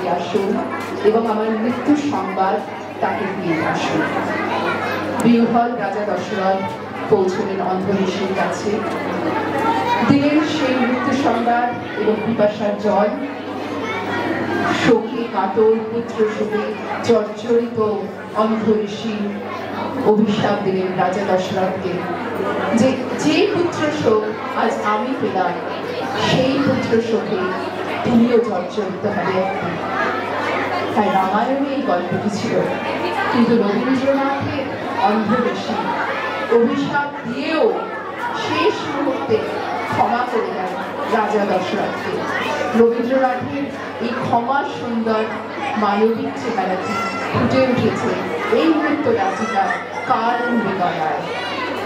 এগিয়ে আসুন এবং আমার মৃত্যুর সংবাদ তাকে দিয়ে আসুন। বিহ্বল রাজা দশরথ পৌঁছলেন অন্ধ ঋষির কাছে। দিলেন সেই মৃত্যু সংবাদ এবং পিপাসার জল। শোকে কাতর পুত্র শোকে জর্জরিত অন্ধ ঋষি অভিশাপ দিলেন রাজা দশরথকে যে যে পুত্র শোক আজ আমি পেলাম সেই পুত্র শোকে তুমিও জর্জরিত হবে। তাই রামায়ণে এই গল্পটি ছিল, কিন্তু রবীন্দ্রনাথের অন্ধ ঋষি অভিশাপ দিয়েও শেষ মুহূর্তে ক্ষমা করে দেন রাজা দশরথকে। রবীন্দ্রনাথের এই ক্ষমা সুন্দর মানবিক চেহারাটি ফুটে উঠেছে এই মুহূর্ত রাজিকা কাল মৃগয়ায়।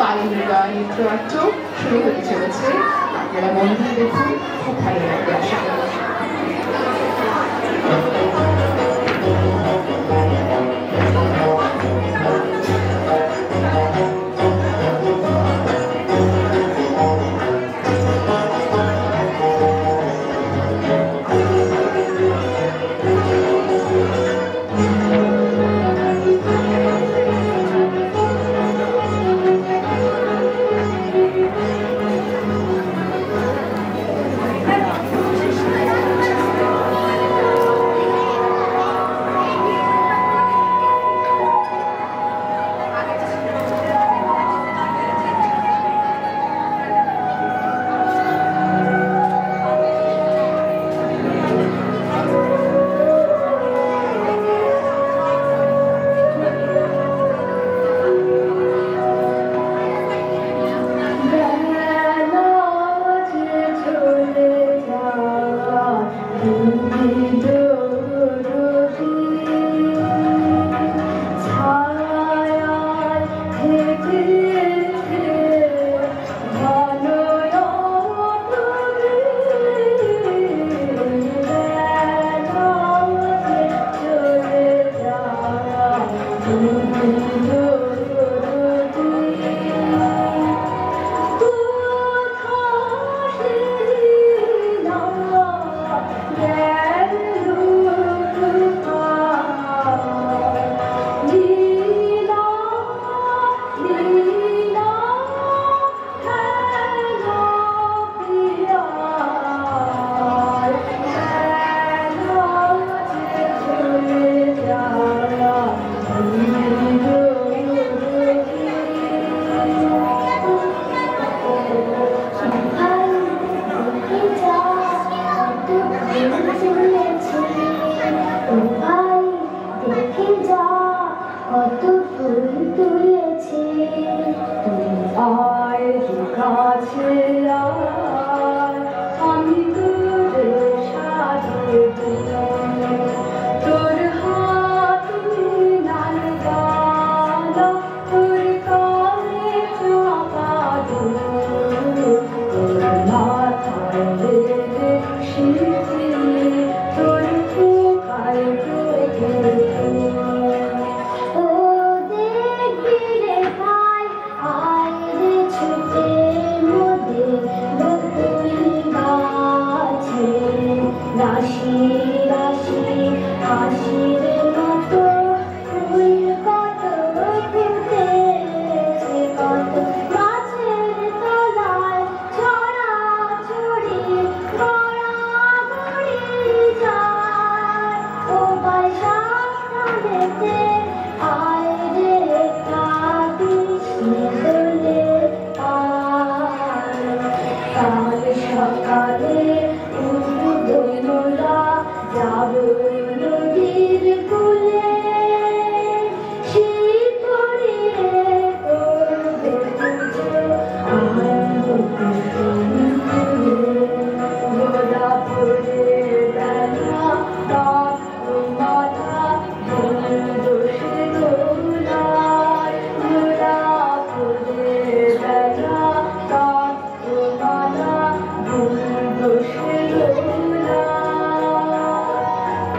কাল মৃগয় নৃত্যনাট্য শুরু হতে চলেছে, আপনারা মন দিয়ে দেখুন, খুব ভালো লাগবে আশা করি।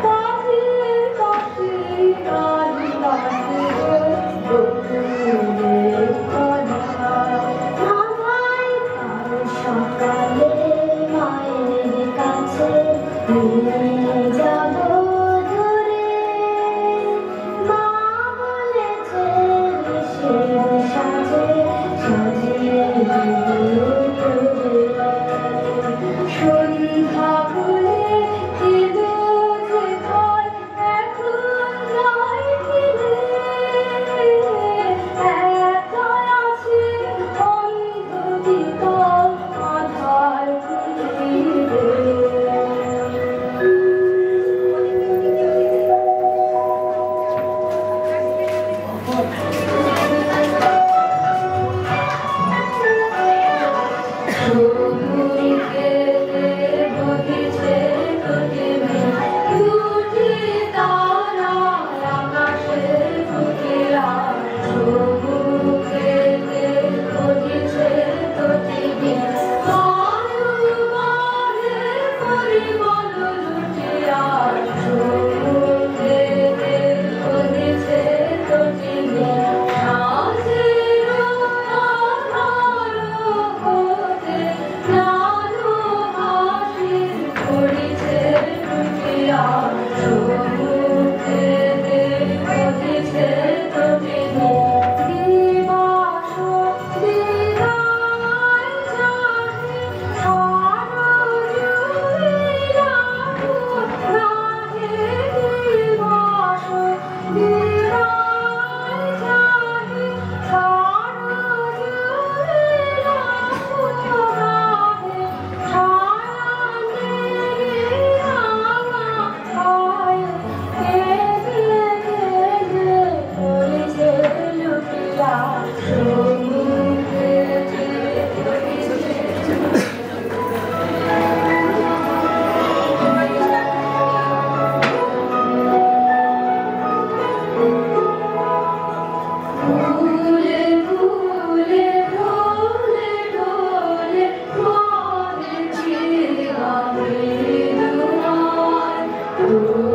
Bye. ধরো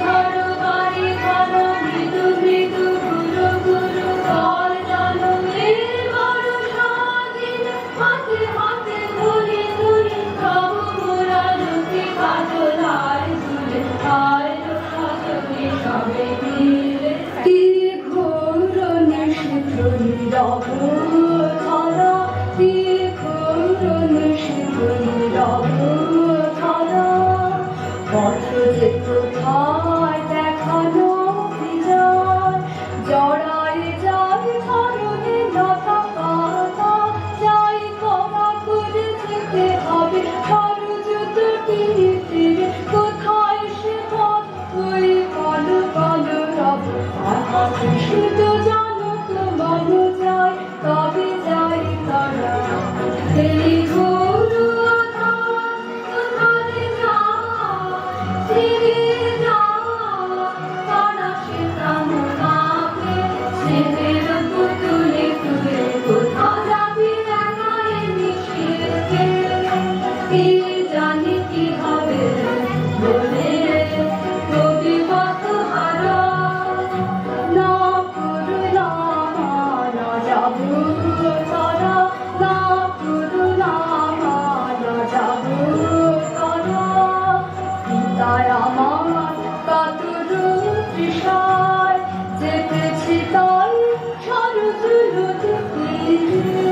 ধরো বাড়ি ধরো মৃদু মৃদু যাব ধরা তীর্থরণ শিবন যাব ধরা বছরে কোথায় দেখানো বিজয় জড়ায় যায় ধরনে লতা পাতা যাই কমা করে যেতে হবে সরযুত তীরে কোথায় সে পথ ওই কালো কালো রব শুধু জানো তো মন যায় তবে যাই তারা এই গরু কোথায় যায় ফিরে যায় তারা সে তামুনাকে ছেলের পুতুলে তুলে কোথা যাবি একাই মিশিয়ে কে জানি কি হবে বলে কবি কত হারা না করুণা না যাব তারা না করুণা না যাব তারা পিতার আমার কাতর তৃষায় যেতেছি তাই সরজুল তীরে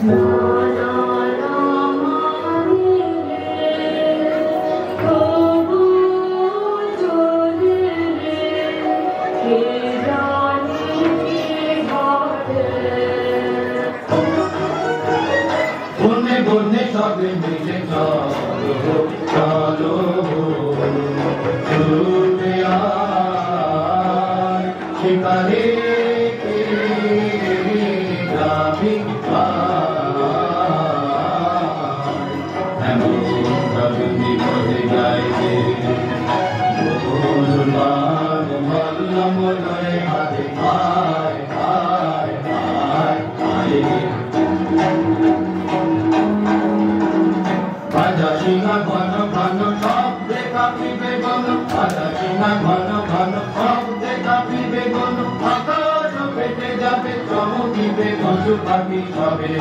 না না না মানিলে তবু চলিলে কে জানি কি ঘটে বনে বনে সবে মিলে চলো চলো ছুটে আয় শিকারে যাবি এমন কবি বলে গাইবে মান মল্লম লয়ে হাতে আয় আয় আয় আয় আজা সিংহা ঘন ঘন শব্দে কাঁপিবে বন আজা সিংহা ঘন ঘন শব্দে কাঁপিবে বন আকাশ ফেটে যাবে চমকিবে পশু পাখি সবে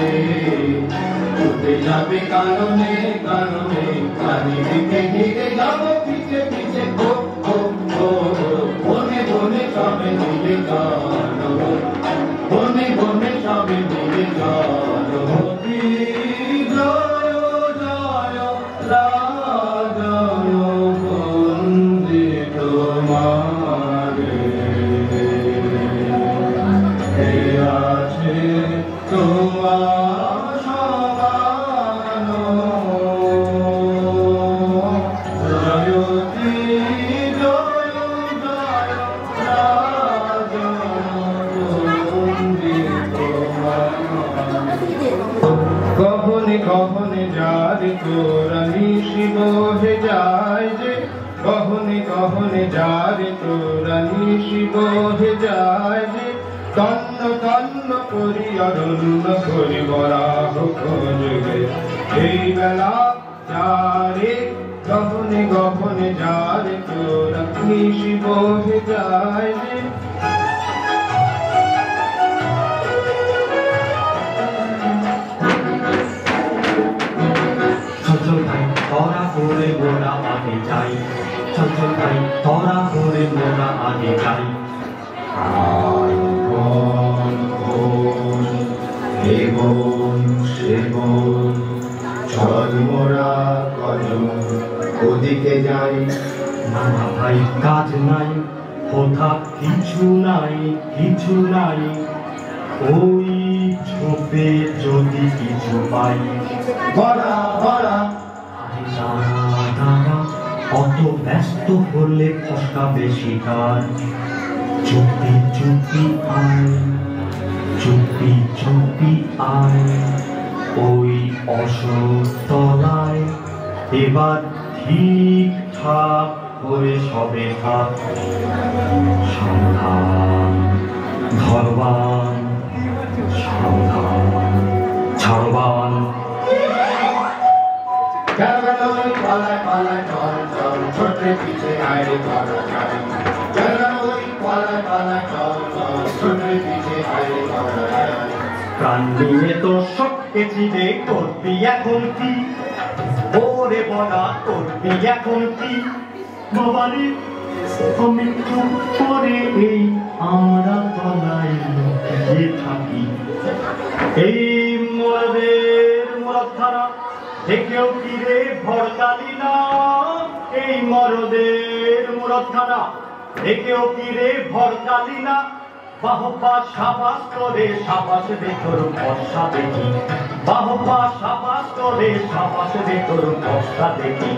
ছুটে যাবে কারণে কারণে চারিদিকে ঘিরে যাব পিছে পিছে গো গো গো বনে বনে সবে মিলে চলো বনে বনে সবে মিলে চলো গহনে গহনে যারে তোরা নিশি বহে যায় যে গহনে গহনে যারে তোরা নিশি বহে যায় যে তন্ন তন্ন করি অরণ্য করি বরাহ খোঁজবে এই বেলা যারে গহনে গহনে যারে তোরা নিশি বহে যায় যে চঞ্চল ভাই তোরা করে মোরা আগে যাই চঞ্চল ভাই তোরা করে মোরা আগে যাই চল মোরা কজন ওদিকে যাই না ভাই কাজ নাই কোথা কিছু নাই কিছু নাই ওই ছোপে যদি কিছু পাই ভরা ভরা দাঁড়া দাঁড়া অত ব্যস্ত হলে ফসকা বেশি কার চুপি চুপি আয় চুপি চুপি আয় ওই অশোকতলায় এবার ঠিকঠাক করে সবে থাক সাবধান ধরবান সাবধান ছাড়বান জলগানই পালায় পালায় চল চল ছোটে পিছে আয় ধরা যায় জলগানই পালায় পালায় চল চল ছোটে পিছে আয় ধরা যায় প্রাণ নিয়ে তো সবকে চিনে করবি এখন কি ওরে বলা করবি এখন কি বাবারে আমি চুপ করে এই আমরা তলায় দেখেও কি রে ভরকালি না এই মরদের মুরতখানা, দেখেও কি রে ভরকালি না বাহবা সাবাস করে সাবাস রে তোর বর্ষা দেখি, বাহবা সাবাস করে সাবাস রে তোর বর্ষা দেখি।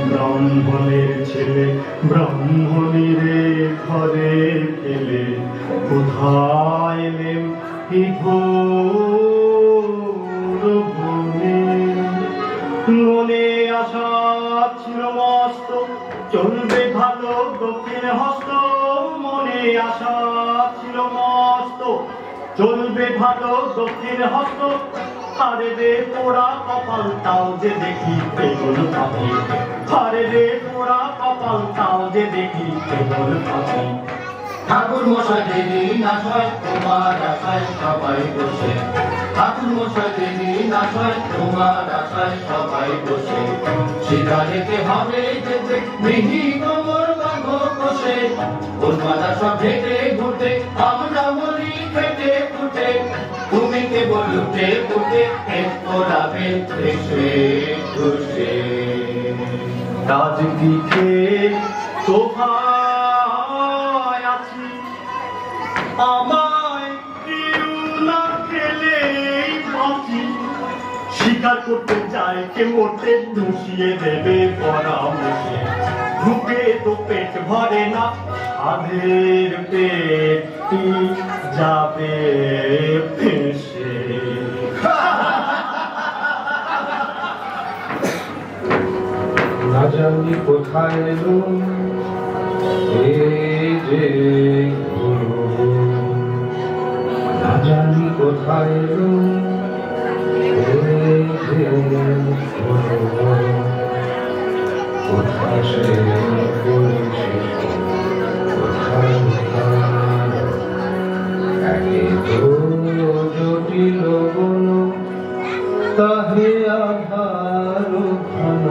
ব্রাহ্মণের ছেলে ব্রাহ্মণীরে ঘরে খেলে কোথায় এলেম কি মনে আশা ছিল মস্ত চলবে ভালো দক্ষিণ হস্ত, মনে আশা ছিল মস্ত চলবে ভালো দক্ষিণ হস্ত। আরে রে পোড়া কপাল তাও যে দেখি কেবল পাখি, আরে রে পোড়া কপাল তাও যে দেখি কেবল পাখি। ঠাকুর মশাই দিন আশায় তোমার আশায় সবাই বসে, ঠাকুর মশাই দিন আশায় তোমার আশায় সবাই বসে। সীতা যেতে হবে যেতে মিহি কোমর বাঁধো কষে, ওর মাথা সব ঘেটে ঘুটে আমরা মরি খেটে ফুটে। তুমি কেবল লুটে ফুটে তোরাবে দেশে খুশে। রাজদিকে তোফায় আছি আমায় কেউ না খেলেই বাঁচি, শিকার করতে চায় কে মরতে ধুষিয়ে দেবে পরামর্শে। ঢুকে তো পেট ভরে না আধের পেটটি যাবে ফেঁসে। না জানি কোথায় এলো এই যে গুরু, না জানি কোথায় এলো এই যে গুরু, কোথায় সে কোথায় একে তো জটিল বন তাহে আধার ঘন,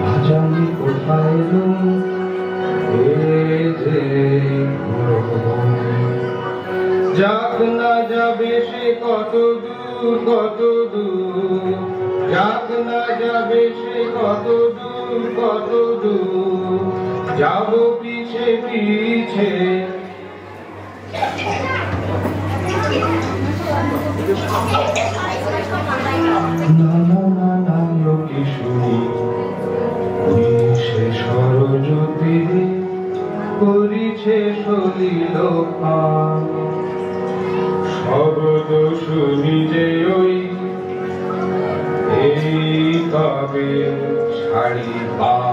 না জানি কোথায় এলো এই যে যাক না যাবে সে কত দূর কত দূর, যাক না যাবে সে কত দূর কত দূর, যাব পিছে পিছে। না না না না লোকে শুনি সে সরস্বতী করিছে সলিল পান, শব্দ শুনি যে ওই এই তবে ছাড়ি পান।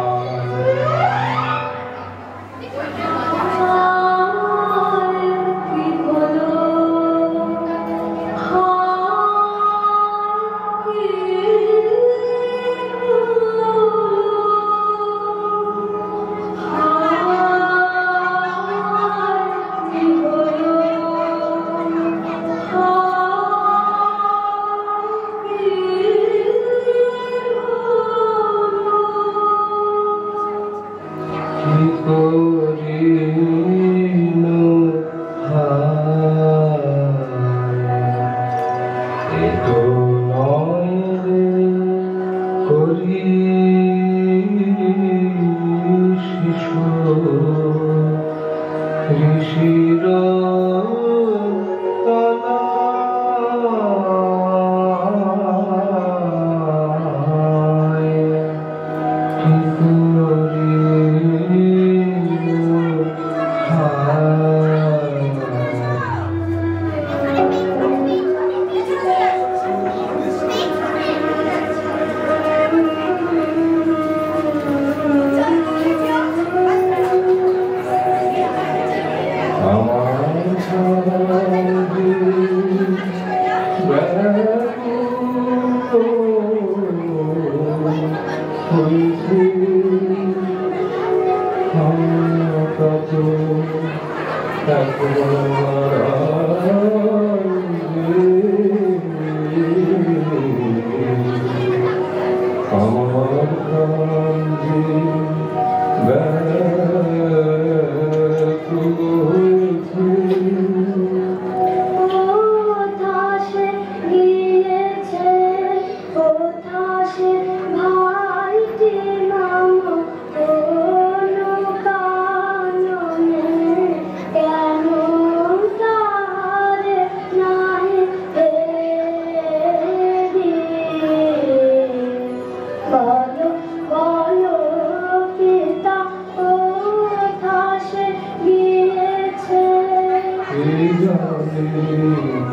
গিয়েছে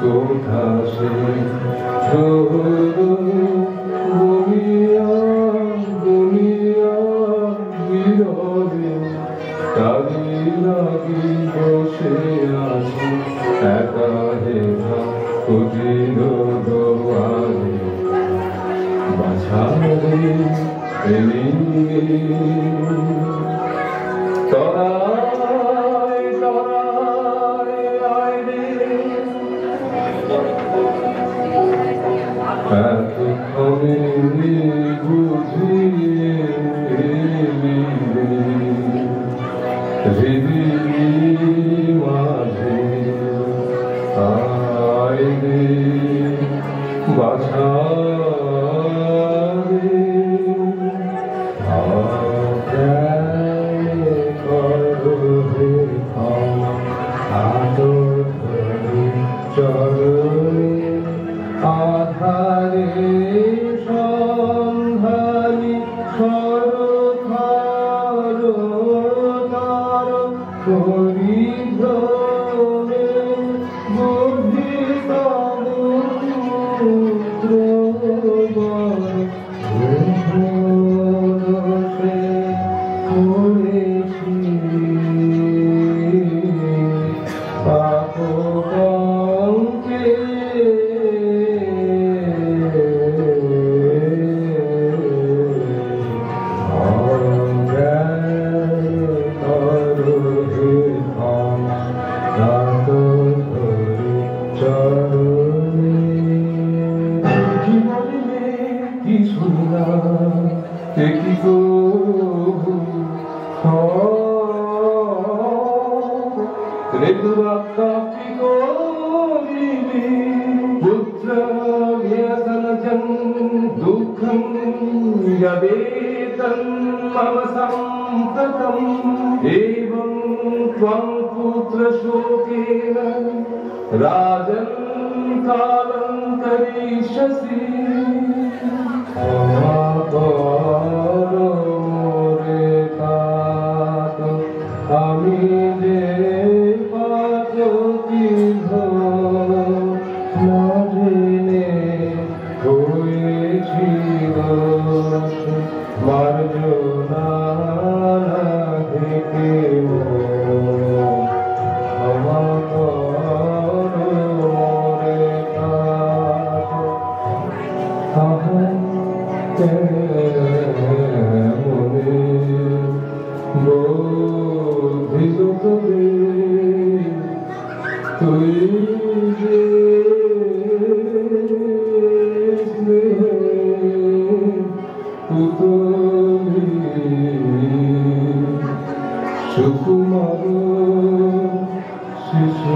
কোথা সে গুনিয়া গুনিয়া বিরবে তারি লাগি বসে আছি একা হেথা কুটির দোয়ারে বাছারে তরায় তরায় আয় রে এতক্ষণে বুঝিয়ে হৃদি মাঝে আয় রে বাছা আধারে সন্ধানী সরখার তার পরিভ্রমে বুদ্ধিত পুত্র दुःखं यदेतं मम सम्प्रतम् एवं त्वं पुत्रशोकेन राजन् कालं करिष्यसि रे तात আমি যে পাতকি মাঝিনে হয়েছি মার্জনা থেকে ক্ষমা করো রে মনে বোধিত তবে তুই যে পুতলি সুকুমার শিশু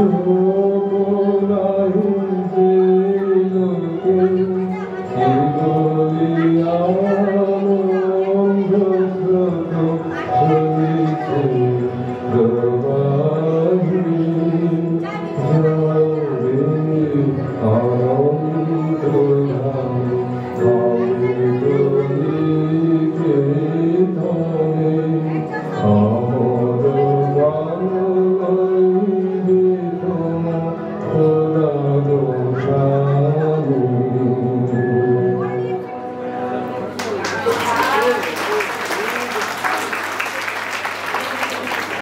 Oh